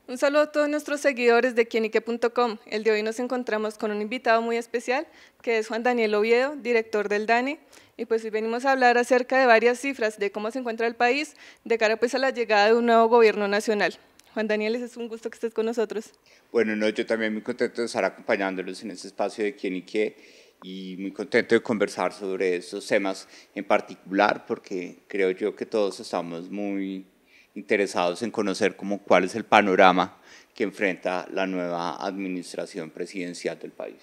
Un saludo a todos nuestros seguidores de quienique.com. El de hoy nos encontramos con un invitado muy especial, que es Juan Daniel Oviedo, director del DANE, y pues hoy venimos a hablar acerca de varias cifras de cómo se encuentra el país de cara pues a la llegada de un nuevo gobierno nacional. Juan Daniel, es un gusto que estés con nosotros. Bueno, no, yo también muy contento de estar acompañándolos en este espacio de Quién y Qué y muy contento de conversar sobre estos temas en particular porque creo yo que todos estamos muy interesados en conocer cuál es el panorama que enfrenta la nueva administración presidencial del país.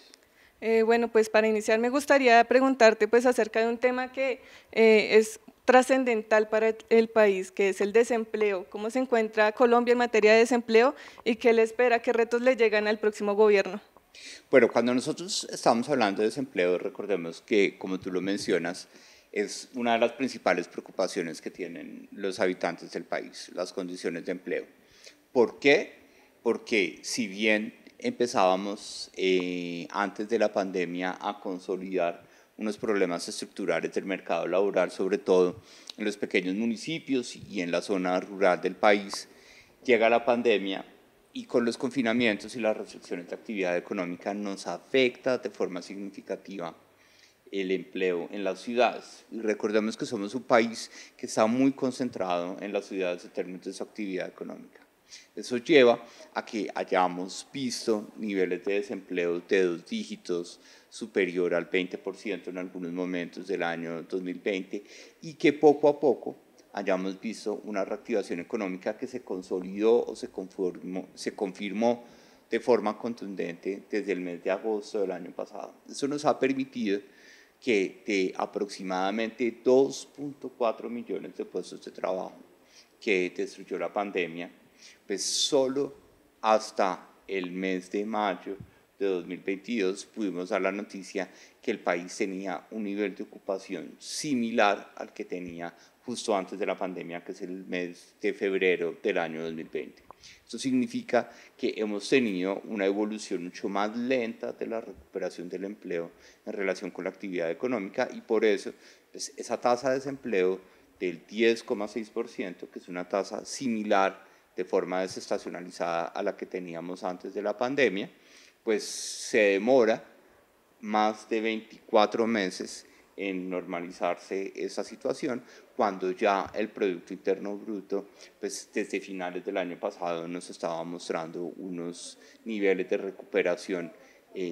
Bueno, pues para iniciar me gustaría preguntarte pues acerca de un tema que es trascendental para el país, que es el desempleo. ¿Cómo se encuentra Colombia en materia de desempleo y qué le espera, qué retos le llegan al próximo gobierno? Bueno, cuando nosotros estamos hablando de desempleo, recordemos que, como tú lo mencionas, es una de las principales preocupaciones que tienen los habitantes del país, las condiciones de empleo. ¿Por qué? Porque si bien empezábamos antes de la pandemia a consolidar unos problemas estructurales del mercado laboral, sobre todo en los pequeños municipios y en la zona rural del país, llega la pandemia y con los confinamientos y las restricciones de actividad económica nos afecta de forma significativa el empleo en las ciudades. Y recordemos que somos un país que está muy concentrado en las ciudades en términos de su actividad económica. Eso lleva a que hayamos visto niveles de desempleo de 2 dígitos, superior al 20% en algunos momentos del año 2020, y que poco a poco hayamos visto una reactivación económica que se consolidó o se confirmó de forma contundente desde el mes de agosto del año pasado. Eso nos ha permitido que de aproximadamente 2.4 millones de puestos de trabajo que destruyó la pandemia, pues solo hasta el mes de mayo de 2022 pudimos dar la noticia que el país tenía un nivel de ocupación similar al que tenía justo antes de la pandemia, que es el mes de febrero del año 2020. Esto significa que hemos tenido una evolución mucho más lenta de la recuperación del empleo en relación con la actividad económica y por eso pues, esa tasa de desempleo del 10,6%, que es una tasa similar de forma desestacionalizada a la que teníamos antes de la pandemia, pues se demora más de 24 meses en normalizarse esa situación, cuando ya el Producto Interno Bruto, pues desde finales del año pasado nos estaba mostrando unos niveles de recuperación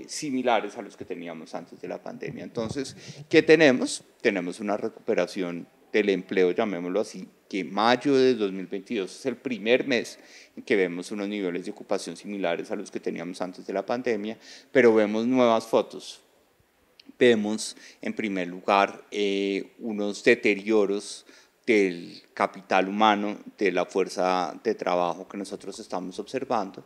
similares a los que teníamos antes de la pandemia. Entonces, ¿qué tenemos? Tenemos una recuperación del empleo, llamémoslo así, que mayo de 2022 es el primer mes en que vemos unos niveles de ocupación similares a los que teníamos antes de la pandemia, pero vemos nuevas fotos. Vemos, en primer lugar, unos deterioros del capital humano, de la fuerza de trabajo que nosotros estamos observando.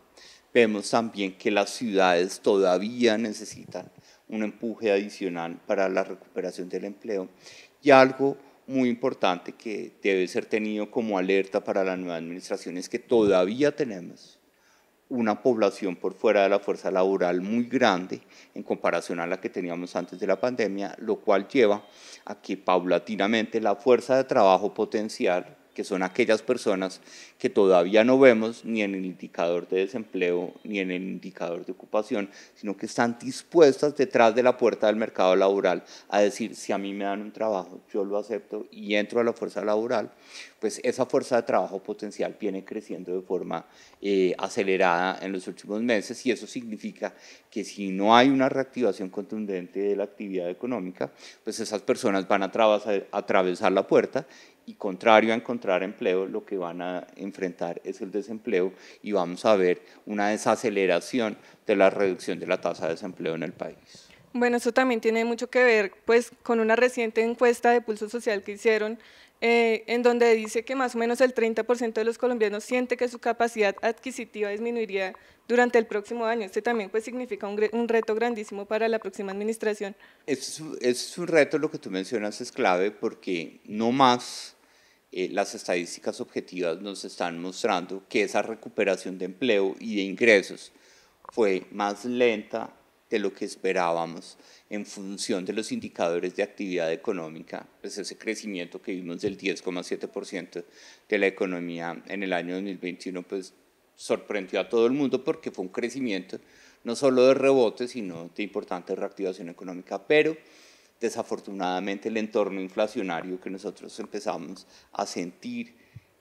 Vemos también que las ciudades todavía necesitan un empuje adicional para la recuperación del empleo. Y algo muy importante que debe ser tenido como alerta para la nueva administración es que todavía tenemos una población por fuera de la fuerza laboral muy grande en comparación a la que teníamos antes de la pandemia, lo cual lleva a que paulatinamente la fuerza de trabajo potencial, que son aquellas personas que todavía no vemos ni en el indicador de desempleo ni en el indicador de ocupación, sino que están dispuestas detrás de la puerta del mercado laboral a decir, si a mí me dan un trabajo, yo lo acepto y entro a la fuerza laboral, pues esa fuerza de trabajo potencial viene creciendo de forma acelerada en los últimos meses, y eso significa que si no hay una reactivación contundente de la actividad económica, pues esas personas van a atravesar la puerta y, contrario a encontrar empleo, lo que van a enfrentar es el desempleo, y vamos a ver una desaceleración de la reducción de la tasa de desempleo en el país. Bueno, eso también tiene mucho que ver pues, con una reciente encuesta de Pulso Social que hicieron, en donde dice que más o menos el 30% de los colombianos siente que su capacidad adquisitiva disminuiría durante el próximo año. Este también pues, significa un reto grandísimo para la próxima administración. Es un reto, lo que tú mencionas es clave, porque no más las estadísticas objetivas nos están mostrando que esa recuperación de empleo y de ingresos fue más lenta de lo que esperábamos en función de los indicadores de actividad económica, pues ese crecimiento que vimos del 10,7% de la economía en el año 2021, pues sorprendió a todo el mundo porque fue un crecimiento no solo de rebote, sino de importante reactivación económica, pero desafortunadamente el entorno inflacionario que nosotros empezamos a sentir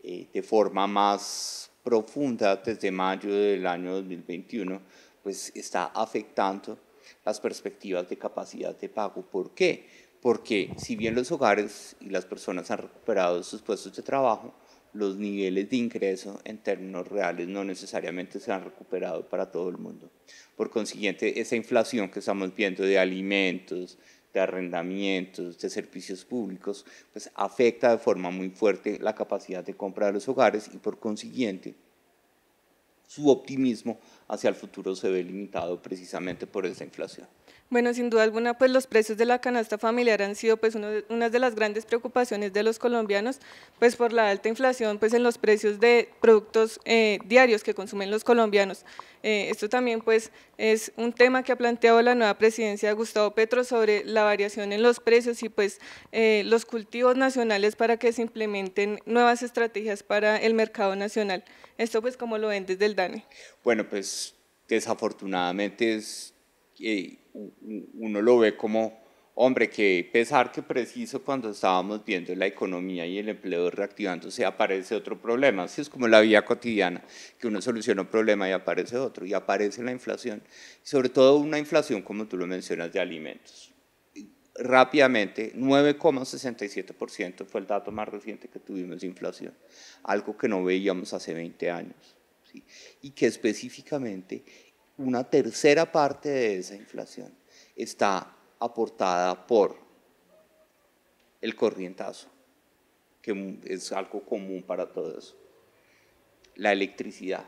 de forma más profunda desde mayo del año 2021, pues está afectando las perspectivas de capacidad de pago. ¿Por qué? Porque si bien los hogares y las personas han recuperado sus puestos de trabajo, los niveles de ingreso en términos reales no necesariamente se han recuperado para todo el mundo. Por consiguiente, esa inflación que estamos viendo de alimentos, de arrendamientos, de servicios públicos, pues afecta de forma muy fuerte la capacidad de compra de los hogares y por consiguiente su optimismo hacia el futuro se ve limitado precisamente por esa inflación. Bueno, sin duda alguna, pues los precios de la canasta familiar han sido pues una de las grandes preocupaciones de los colombianos, pues por la alta inflación pues en los precios de productos diarios que consumen los colombianos. Esto también pues es un tema que ha planteado la nueva presidencia de Gustavo Petro sobre la variación en los precios y pues los cultivos nacionales para que se implementen nuevas estrategias para el mercado nacional. Esto pues como lo ven desde el DANE. Bueno, pues desafortunadamente uno lo ve como, hombre, que pesar que preciso cuando estábamos viendo la economía y el empleo reactivándose, aparece otro problema. Así es como la vida cotidiana, que uno soluciona un problema y aparece otro, y aparece la inflación, sobre todo una inflación, como tú lo mencionas, de alimentos. Rápidamente, 9,67% fue el dato más reciente que tuvimos de inflación, algo que no veíamos hace 20 años, ¿sí? Y que específicamente una tercera parte de esa inflación está aportada por el corrientazo, que es algo común para todos, la electricidad,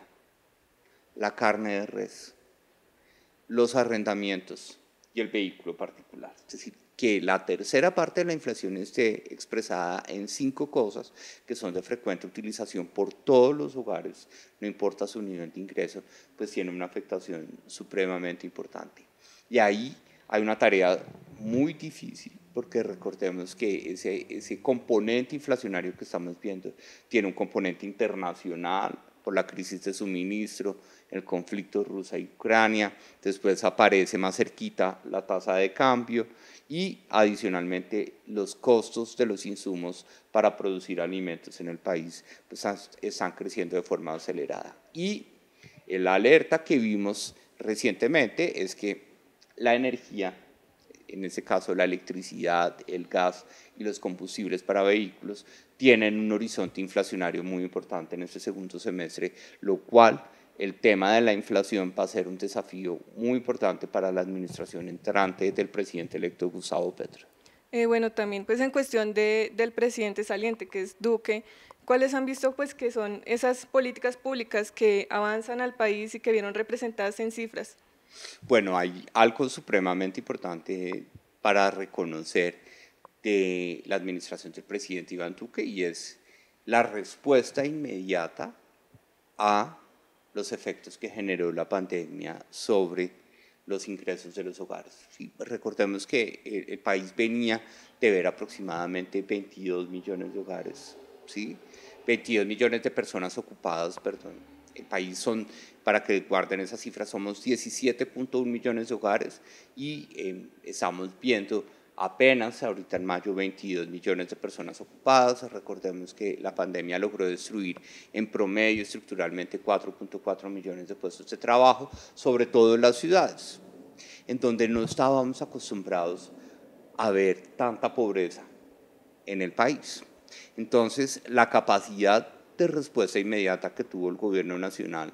la carne de res, los arrendamientos y el vehículo particular. Es decir, que la tercera parte de la inflación esté expresada en 5 cosas que son de frecuente utilización por todos los hogares, no importa su nivel de ingreso, pues tiene una afectación supremamente importante. Y ahí hay una tarea muy difícil, porque recordemos que ese componente inflacionario que estamos viendo tiene un componente internacional, por la crisis de suministro, el conflicto Rusia y Ucrania, después aparece más cerquita la tasa de cambio y adicionalmente los costos de los insumos para producir alimentos en el país pues, están creciendo de forma acelerada. Y la alerta que vimos recientemente es que la energía, en este caso la electricidad, el gas y los combustibles para vehículos, tienen un horizonte inflacionario muy importante en este segundo semestre, lo cual el tema de la inflación va a ser un desafío muy importante para la administración entrante del presidente electo Gustavo Petro. Bueno, también pues en cuestión del presidente saliente, que es Duque, ¿cuáles han visto pues que son esas políticas públicas que avanzan al país y que vieron representadas en cifras? Bueno, hay algo supremamente importante para reconocer de la administración del presidente Iván Duque y es la respuesta inmediata a los efectos que generó la pandemia sobre los ingresos de los hogares. Sí, recordemos que el país venía de ver aproximadamente 22 millones de hogares, ¿sí? 22 millones de personas ocupadas, perdón. El país son, para que guarden esas cifras, somos 17.1 millones de hogares y estamos viendo apenas ahorita en mayo 22 millones de personas ocupadas. Recordemos que la pandemia logró destruir en promedio estructuralmente 4.4 millones de puestos de trabajo, sobre todo en las ciudades, en donde no estábamos acostumbrados a ver tanta pobreza en el país. Entonces, la capacidad de respuesta inmediata que tuvo el gobierno nacional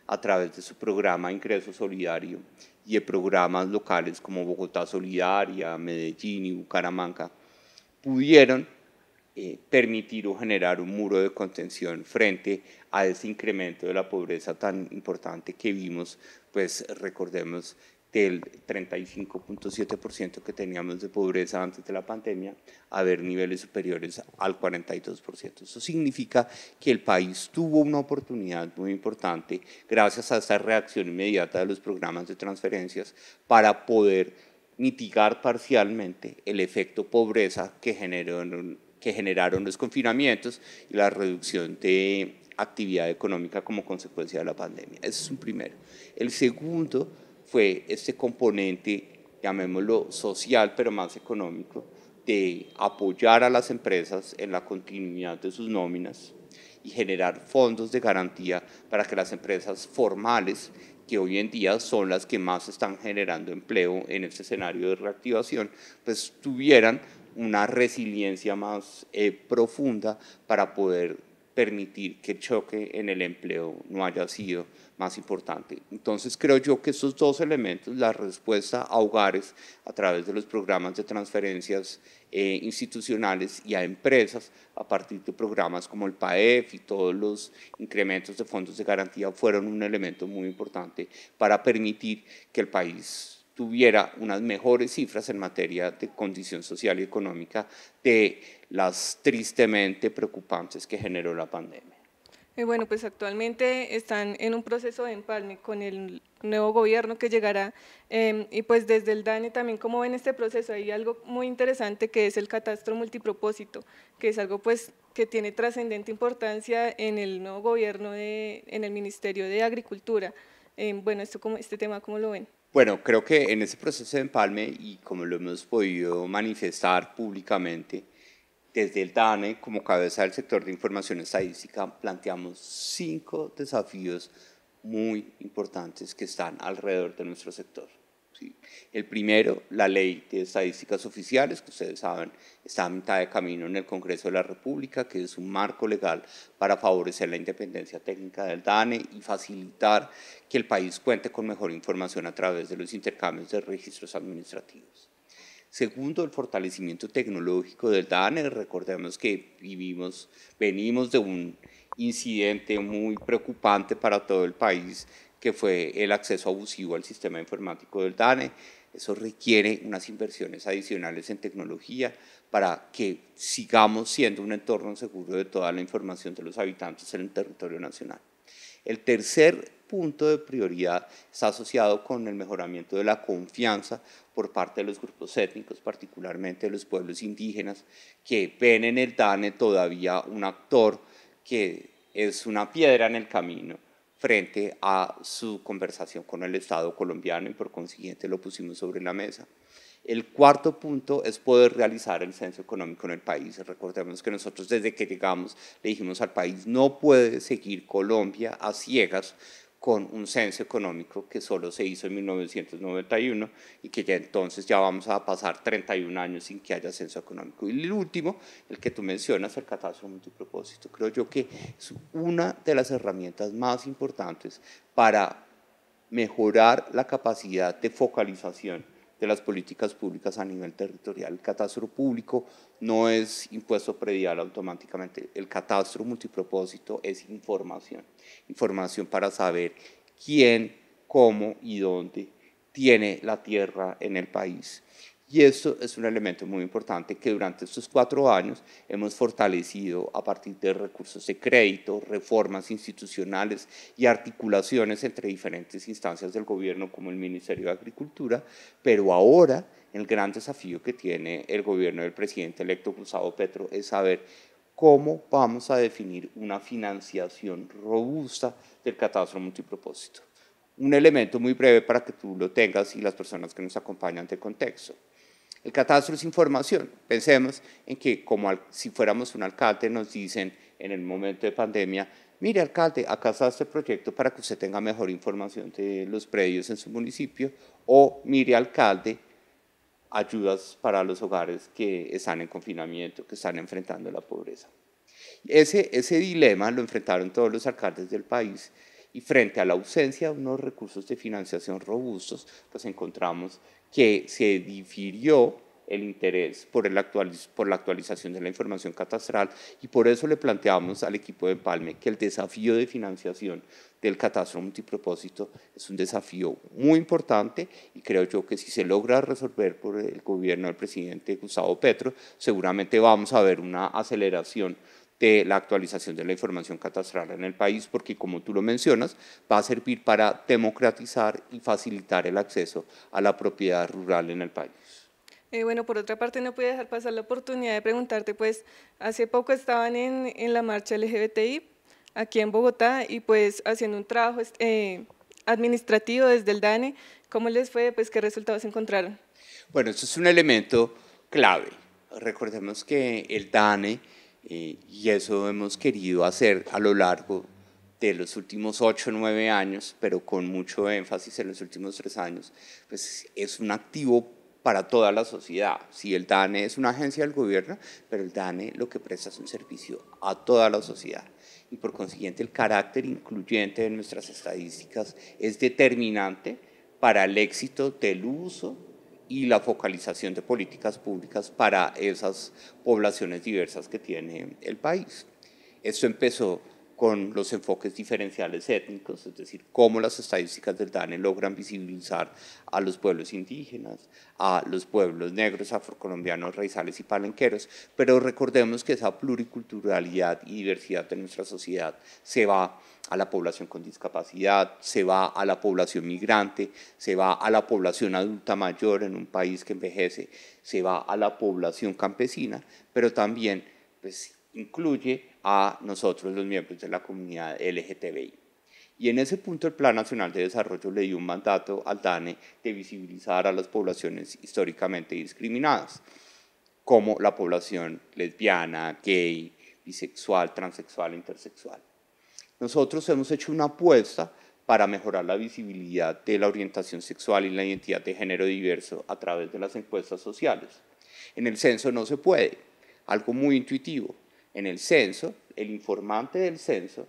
a través de su programa Ingreso Solidario y de programas locales como Bogotá Solidaria, Medellín y Bucaramanga, pudieron permitir o generar un muro de contención frente a ese incremento de la pobreza tan importante que vimos, pues recordemos, del 35.7% que teníamos de pobreza antes de la pandemia a ver niveles superiores al 42%. Eso significa que el país tuvo una oportunidad muy importante gracias a esta reacción inmediata de los programas de transferencias para poder mitigar parcialmente el efecto pobreza que generaron los confinamientos y la reducción de actividad económica como consecuencia de la pandemia. Ese es un primero. El segundo fue este componente, llamémoslo social, pero más económico, de apoyar a las empresas en la continuidad de sus nóminas y generar fondos de garantía para que las empresas formales, que hoy en día son las que más están generando empleo en este escenario de reactivación, pues tuvieran una resiliencia más profunda para poder permitir que el choque en el empleo no haya sido más importante. Entonces creo yo que estos dos elementos, la respuesta a hogares a través de los programas de transferencias institucionales y a empresas a partir de programas como el PAEF y todos los incrementos de fondos de garantía fueron un elemento muy importante para permitir que el país tuviera unas mejores cifras en materia de condición social y económica de las tristemente preocupantes que generó la pandemia. Bueno, pues actualmente están en un proceso de empalme con el nuevo gobierno que llegará y pues desde el DANE también, ¿cómo ven este proceso? Hay algo muy interesante que es el catastro multipropósito, que es algo pues que tiene trascendente importancia en el nuevo gobierno, en el Ministerio de Agricultura. Bueno, este tema, ¿cómo lo ven? Bueno, creo que en ese proceso de empalme y como lo hemos podido manifestar públicamente, desde el DANE, como cabeza del sector de información estadística, planteamos 5 desafíos muy importantes que están alrededor de nuestro sector. ¿Sí? El primero, la ley de estadísticas oficiales, que ustedes saben, está a mitad de camino en el Congreso de la República, que es un marco legal para favorecer la independencia técnica del DANE y facilitar que el país cuente con mejor información a través de los intercambios de registros administrativos. Segundo, el fortalecimiento tecnológico del DANE. Recordemos que venimos de un incidente muy preocupante para todo el país, que fue el acceso abusivo al sistema informático del DANE. Eso requiere unas inversiones adicionales en tecnología para que sigamos siendo un entorno seguro de toda la información de los habitantes en el territorio nacional. El tercer punto de prioridad está asociado con el mejoramiento de la confianza por parte de los grupos étnicos, particularmente de los pueblos indígenas, que ven en el DANE todavía un actor que es una piedra en el camino frente a su conversación con el Estado colombiano y por consiguiente lo pusimos sobre la mesa. El cuarto punto es poder realizar el censo económico en el país. Recordemos que nosotros desde que llegamos le dijimos al país, no puede seguir Colombia a ciegas con un censo económico que solo se hizo en 1991 y que ya entonces ya vamos a pasar 31 años sin que haya censo económico. Y el último, el que tú mencionas, el catastro multipropósito, creo yo que es una de las herramientas más importantes para mejorar la capacidad de focalización de las políticas públicas a nivel territorial. El catastro público no es impuesto predial automáticamente, el catastro multipropósito es información, información para saber quién, cómo y dónde tiene la tierra en el país. Y esto es un elemento muy importante que durante estos 4 años hemos fortalecido a partir de recursos de crédito, reformas institucionales y articulaciones entre diferentes instancias del gobierno como el Ministerio de Agricultura, pero ahora el gran desafío que tiene el gobierno del presidente electo Gustavo Petro es saber cómo vamos a definir una financiación robusta del catastro multipropósito. Un elemento muy breve para que tú lo tengas y las personas que nos acompañan de contexto. El catastro es información. Pensemos en que si fuéramos un alcalde nos dicen en el momento de pandemia, mire alcalde, acá está este proyecto para que usted tenga mejor información de los predios en su municipio, o mire alcalde, ayudas para los hogares que están en confinamiento, que están enfrentando la pobreza. Ese dilema lo enfrentaron todos los alcaldes del país y frente a la ausencia de unos recursos de financiación robustos, pues encontramos que se difirió el interés por la actualización de la información catastral y por eso le planteamos al equipo de Empalme que el desafío de financiación del catastro multipropósito es un desafío muy importante y creo yo que si se logra resolver por el gobierno del presidente Gustavo Petro, seguramente vamos a ver una aceleración de la actualización de la información catastral en el país, porque como tú lo mencionas, va a servir para democratizar y facilitar el acceso a la propiedad rural en el país. Bueno, por otra parte, no puedo dejar pasar la oportunidad de preguntarte, pues, hace poco estaban en la marcha LGBTI, aquí en Bogotá y pues haciendo un trabajo administrativo desde el DANE. ¿Cómo les fue? Pues, ¿qué resultados encontraron? Bueno, eso es un elemento clave. Recordemos que el DANE, y eso hemos querido hacer a lo largo de los últimos 8 o 9 años, pero con mucho énfasis en los últimos 3 años, pues es un activo para toda la sociedad. Sí, el DANE es una agencia del gobierno, pero el DANE lo que presta es un servicio a toda la sociedad. Y por consiguiente el carácter incluyente de nuestras estadísticas es determinante para el éxito del uso y la focalización de políticas públicas para esas poblaciones diversas que tiene el país. Esto empezó con los enfoques diferenciales étnicos, es decir, cómo las estadísticas del DANE logran visibilizar a los pueblos indígenas, a los pueblos negros, afrocolombianos, raizales y palenqueros, pero recordemos que esa pluriculturalidad y diversidad de nuestra sociedad se va a la población con discapacidad, se va a la población migrante, se va a la población adulta mayor en un país que envejece, se va a la población campesina, pero también pues, incluye a nosotros los miembros de la comunidad LGTBI. Y en ese punto el Plan Nacional de Desarrollo le dio un mandato al DANE de visibilizar a las poblaciones históricamente discriminadas, como la población lesbiana, gay, bisexual, transexual, intersexual. Nosotros hemos hecho una apuesta para mejorar la visibilidad de la orientación sexual y la identidad de género diverso a través de las encuestas sociales. En el censo no se puede, algo muy intuitivo. En el censo, el informante del censo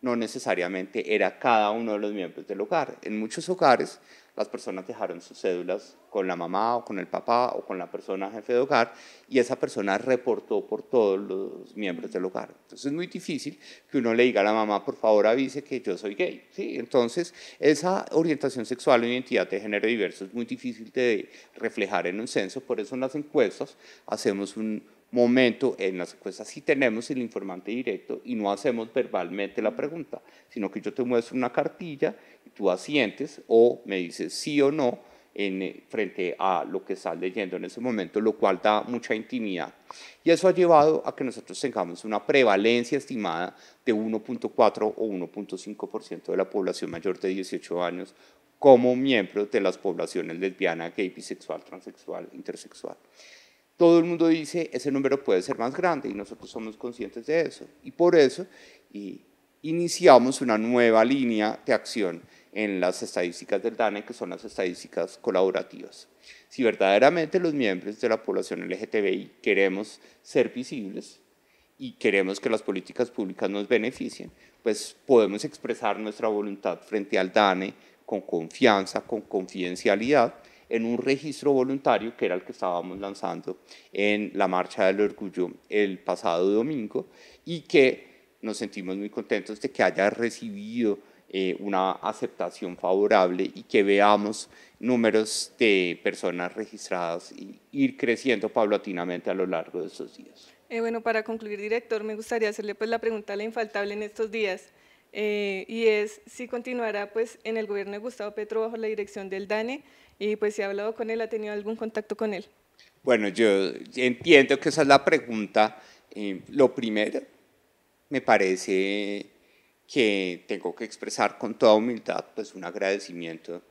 no necesariamente era cada uno de los miembros del hogar. En muchos hogares, las personas dejaron sus cédulas con la mamá o con el papá o con la persona jefe de hogar y esa persona reportó por todos los miembros del hogar. Entonces es muy difícil que uno le diga a la mamá, por favor avise que yo soy gay. ¿Sí? Entonces esa orientación sexual o identidad de género diverso es muy difícil de reflejar en un censo, por eso en las encuestas hacemos un momento, en las encuestas sí tenemos el informante directo y no hacemos verbalmente la pregunta, sino que yo te muestro una cartilla y tú asientes o me dices sí o no frente a lo que estás leyendo en ese momento, lo cual da mucha intimidad. Y eso ha llevado a que nosotros tengamos una prevalencia estimada de 1.4 o 1.5% de la población mayor de 18 años como miembros de las poblaciones lesbiana, gay, bisexual, transexual, intersexual. Todo el mundo dice, ese número puede ser más grande y nosotros somos conscientes de eso. Y por eso iniciamos una nueva línea de acción en las estadísticas del DANE, que son las estadísticas colaborativas. Si verdaderamente los miembros de la población LGTBI queremos ser visibles y queremos que las políticas públicas nos beneficien, pues podemos expresar nuestra voluntad frente al DANE con confianza, con confidencialidad, en un registro voluntario que era el que estábamos lanzando en la Marcha del Orgullo el pasado domingo y que nos sentimos muy contentos de que haya recibido una aceptación favorable y que veamos números de personas registradas y ir creciendo paulatinamente a lo largo de estos días. Bueno, para concluir, director, me gustaría hacerle pues la pregunta a la infaltable en estos días, y es si continuará pues en el gobierno de Gustavo Petro bajo la dirección del DANE y pues si ha hablado con él, ha tenido algún contacto con él. Bueno, yo entiendo que esa es la pregunta. Lo primero, me parece que tengo que expresar con toda humildad pues un agradecimiento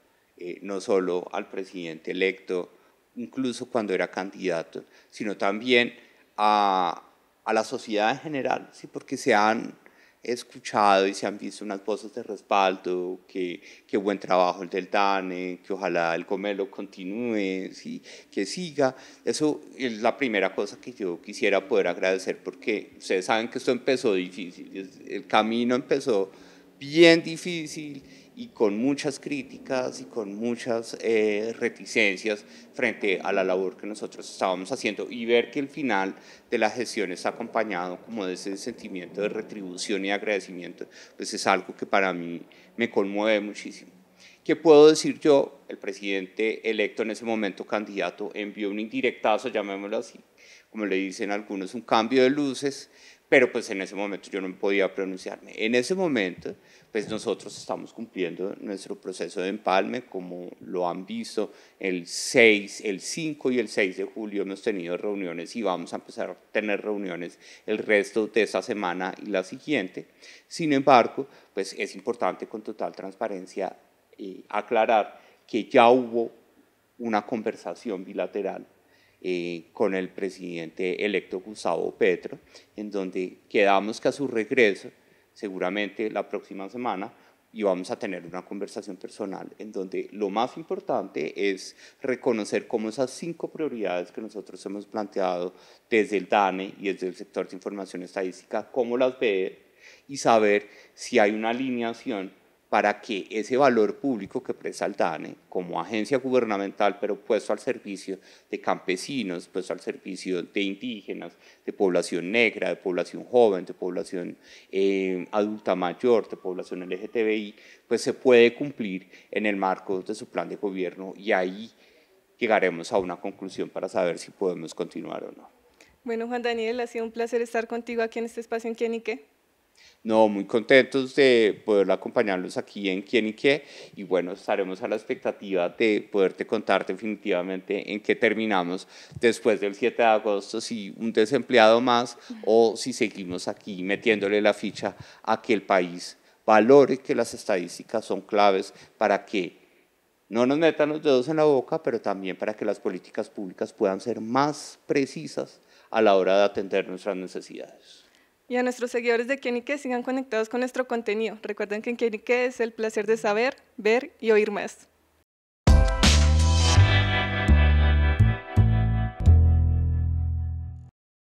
no solo al presidente electo, incluso cuando era candidato, sino también a la sociedad en general, ¿sí? Porque se han escuchado y se han visto unas voces de respaldo, que buen trabajo el del DANE, que ojalá el Gomelo continúe, ¿sí? Que siga. Eso es la primera cosa que yo quisiera poder agradecer, porque ustedes saben que esto empezó difícil, el camino empezó bien difícil y con muchas críticas y con muchas reticencias frente a la labor que nosotros estábamos haciendo, y ver que el final de la gestión está acompañado como de ese sentimiento de retribución y agradecimiento, pues es algo que para mí me conmueve muchísimo. ¿Qué puedo decir yo? El presidente electo, en ese momento candidato, envió un indirectazo, llamémoslo así, como le dicen algunos, un cambio de luces, pero pues en ese momento yo no podía pronunciarme. En ese momento, pues nosotros estamos cumpliendo nuestro proceso de empalme, como lo han visto, el 6, el 5 y el 6 de julio hemos tenido reuniones y vamos a empezar a tener reuniones el resto de esta semana y la siguiente. Sin embargo, pues es importante con total transparencia aclarar que ya hubo una conversación bilateral con el presidente electo Gustavo Petro, en donde quedamos que a su regreso, seguramente la próxima semana, íbamos a tener una conversación personal en donde lo más importante es reconocer cómo esas 5 prioridades que nosotros hemos planteado desde el DANE y desde el sector de información estadística, cómo las ve y saber si hay una alineación para que ese valor público que presta el DANE como agencia gubernamental, pero puesto al servicio de campesinos, puesto al servicio de indígenas, de población negra, de población joven, de población adulta mayor, de población LGTBI, pues se puede cumplir en el marco de su plan de gobierno y ahí llegaremos a una conclusión para saber si podemos continuar o no. Bueno, Juan Daniel, ha sido un placer estar contigo aquí en este espacio en Quién y Qué. No, muy contentos de poder acompañarlos aquí en Quién y Qué, y bueno, estaremos a la expectativa de poderte contar definitivamente en qué terminamos después del 7 de agosto, si un desempleado más o si seguimos aquí metiéndole la ficha a que el país valore que las estadísticas son claves para que no nos metan los dedos en la boca, pero también para que las políticas públicas puedan ser más precisas a la hora de atender nuestras necesidades. Y a nuestros seguidores de Quién y Qué, sigan conectados con nuestro contenido. Recuerden que en Quién y Qué es el placer de saber, ver y oír más.